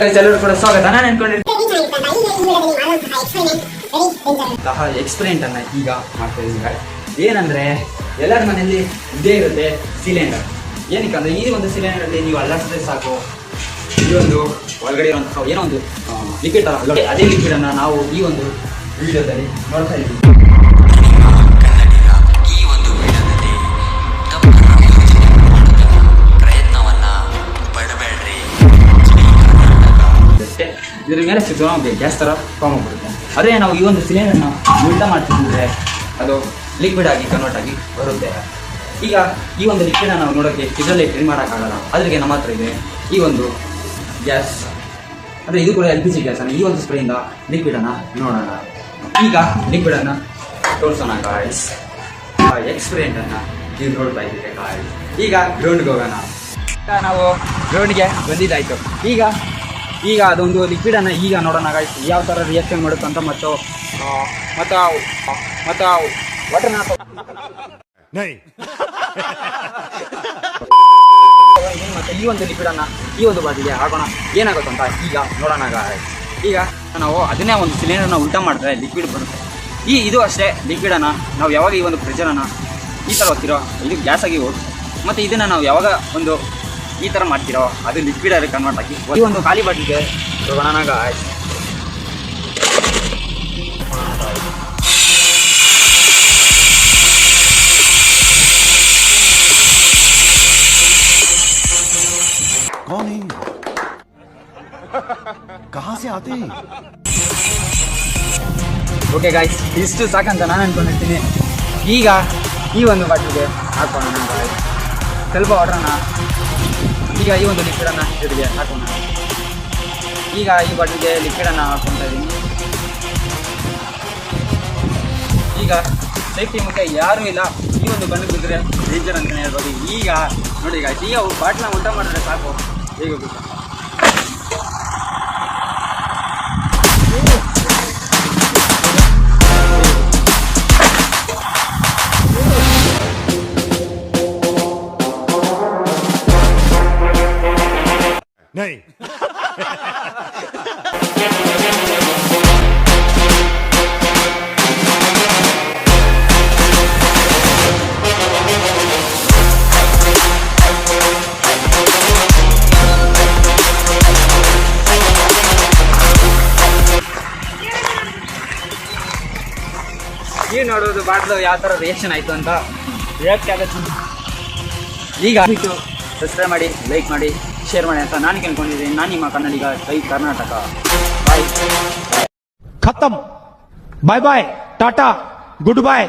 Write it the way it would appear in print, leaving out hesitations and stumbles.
ಎಲ್ಲರೂ ಕೂಡ ಸ್ವಾಗತ. ನಾನು ಅನ್ಕೊಂಡಿರ್ತೀನಿ ಎಕ್ಸ್ಪೆರಿಮೆಂಟ್ ಅನ್ನ ಈಗ ಮಾಡ್ತಾ ಇದ್ದೀವಿ. ಏನಂದ್ರೆ ಎಲ್ಲರ ಮನೆಯಲ್ಲಿ ಇದೇ ಇರುತ್ತೆ ಸಿಲಿಂಡರ್. ಏನಕ್ಕೆ ಅಂದ್ರೆ ಈ ಒಂದು ಸಿಲಿಂಡರ್ ಅಲ್ಲಿ ನೀವು ಅಲ್ಲಾಡಿಸಿದ್ರೆ ಸಾಕು, ಈ ಒಂದು ಒಳಗಡೆ ಇರುವಂತಹ ಏನೋ ಒಂದು ಲಿಕ್ವಿಡ್ ಅದೇ ಲಿಕ್ವಿಡ್ ಅನ್ನ ನಾವು ಈ ಒಂದು ವಿಡಿಯೋದಲ್ಲಿ ನೋಡ್ತಾ ಇದ್ದೀವಿ. ಇದ್ರ ಮೇಲೆ ಸಿಗ್ತದೆ ಗ್ಯಾಸ್ ಥರ ಫಾರ್ಮ್ ಆಗ್ಬಿಡುತ್ತೆ. ಅದೇ ನಾವು ಈ ಒಂದು ಸಿಲಿಂಡರ್ನ ಉಲ್ಟಾ ಮಾಡ್ತಿದ್ರೆ ಅದು ಲಿಕ್ವಿಡ್ ಆಗಿ ಕನ್ವರ್ಟ್ ಆಗಿ ಬರುತ್ತೆ. ಈಗ ಈ ಒಂದು ಲಿಕ್ವಿಡ್ನ ನಾವು ನೋಡೋಕ್ಕೆ ಇದರಲ್ಲಿ ಕ್ಲೀನ್ ಮಾಡೋಕ್ಕಾಗಲ್ಲ. ಅದಕ್ಕೆ ನಮ್ಮ ಹತ್ರ ಇದೆ ಈ ಒಂದು ಗ್ಯಾಸ್, ಅಂದರೆ ಇದು ಕೂಡ LPG ಗ್ಯಾಸನ್ನು. ಈ ಒಂದು ಸ್ಪ್ರೇಯಿಂದ ಲಿಕ್ವಿಡನ್ನು ನೋಡೋಣ. ಈಗ ಲಿಕ್ವಿಡನ್ನು ತೋರಿಸೋಣ ಗಾಯ್ಸ್. ಎಕ್ಸ್ಪೆರಿಮೆಂಟನ್ನು ನೀವು ನೋಡ್ತಾ ಇದ್ದೀರಿ ಗಾಯ್ಸ್. ಈಗ ಗ್ರೌಂಡ್ಗೆ ಹೋಗೋಣ. ನಾವು ಗ್ರೌಂಡ್ಗೆ ಬಂದಿದ್ದಾಯಿತು. ಈಗ ಅದೊಂದು ಲಿಕ್ವಿಡನ್ನು ಈಗ ನೋಡೋಣ ಗಾಯ್ಸ್, ಯಾವ ಥರ ರಿಯಾಕ್ಷನ್ ಮಾಡುತ್ತೆ ಅಂತ. ಮತ್ತು ವಾಟರ್ನ ಮತ್ತು ಈ ಒಂದು ಲಿಕ್ವಿಡನ್ನು ಈ ಒಂದು ಬಾಟಿಗೆ ಹಾಕೋಣ. ಏನಾಗುತ್ತೆ ಅಂತ ಈಗ ನೋಡೋಣ ಗಾಯ್ಸ್. ಈಗ ನಾವು ಅದನ್ನೇ ಒಂದು ಸಿಲಿಂಡರ್ನ ಉಲ್ಟಾ ಮಾಡಿದ್ರೆ ಲಿಕ್ವಿಡ್ ಬರುತ್ತೆ. ಇದು ಅಷ್ಟೇ ಲಿಕ್ವಿಡನ್ನು ನಾವು ಯಾವಾಗ ಈ ಒಂದು ಪ್ರೆಷರನ್ನು ಈ ಥರ ಹೋಗ್ತಿರೋ ಇದು ಗ್ಯಾಸ್ ಆಗಿ ಹೋಗುತ್ತೆ. ಮತ್ತು ಇದನ್ನು ನಾವು ಯಾವಾಗ ಒಂದು ಈ ಥರ ಮಾಡ್ತಿರೋ ಅದು ಲಿಕ್ವಿಡ್ ಆಗಿ ಕನ್ವರ್ಟ್ ಆಗಿ ಈ ಒಂದು ಖಾಲಿ ಬಾಟಿಗೆ ತಗೊಳ್ಳೋಣ ಗಾಯ್ಸ್. कौन है? कहाँ से आते हैं? ಓಕೆ ಗಾಯ್ಸ್, ಇಷ್ಟು ಸಾಕಂತ ನಾನು ಅನ್ಕೊಂಡಿರ್ತೀನಿ. ಈಗ ಈ ಒಂದು ಬಾಟ್ಲಿಗೆ ಹಾಕೋಣ ಗಾಯ್ಸ್. ಸ್ವಲ್ಪ ವಾಟರನ್ನ ಈಗ ಈ ಒಂದು ಲಿಕ್ವಿಡನ್ನು ಜೊತೆಗೆ ಹಾಕೋಣ. ಈಗ ಈ ಬಾಟ್ಲಿಗೆ ಲಿಕ್ವಿಡನ್ನು ಹಾಕ್ಕೊತಾ ಇದ್ದೀನಿ. ಈಗ ಸೇಫ್ಟಿ ಮುಖ್ಯ, ಯಾರೂ ಇಲ್ಲ. ಈ ಒಂದು ಕಣ್ಣು ಬಿದ್ದರೆ ಡೇಂಜರ್ ಅಂತಲೇ ಹೇಳ್ಬೋದು. ಈಗ ನೋಡಿ ಗಾಯ್ಸ್, ಈಗ ಬಾಟ್ಲನ್ನ ಊಟ ಮಾಡಿದ್ರೆ ಸಾಕು, ಹೇಗೆ ಹೋಗುತ್ತೆ. नहीं. ನೀವು ನೋಡೋದು ಬಾಟ್ಲು ಯಾವ ಥರ ರಿಯಾಕ್ಷನ್ ಆಯಿತು ಅಂತ ರಿಯಾಕ್ಟ್ ಆಗುತ್ತೆ. ಈಗ ಬಿಟ್ಟು ಸಬ್ಸ್ಕ್ರೈಬ್ ಮಾಡಿ, ಲೈಕ್ ಮಾಡಿ, ಶೇರ್ ಮಾಡಿ ಅಂತ ನಾನು ಕೇಳ್ಕೊಂಡಿದ್ದೀನಿ. ನಾನು ನಿಮ್ಮ ಕನ್ನಡಿಗ ಜೈ ಕರ್ನಾಟಕ. ಬಾಯ್. खत्म. Bye bye, tata, good bye.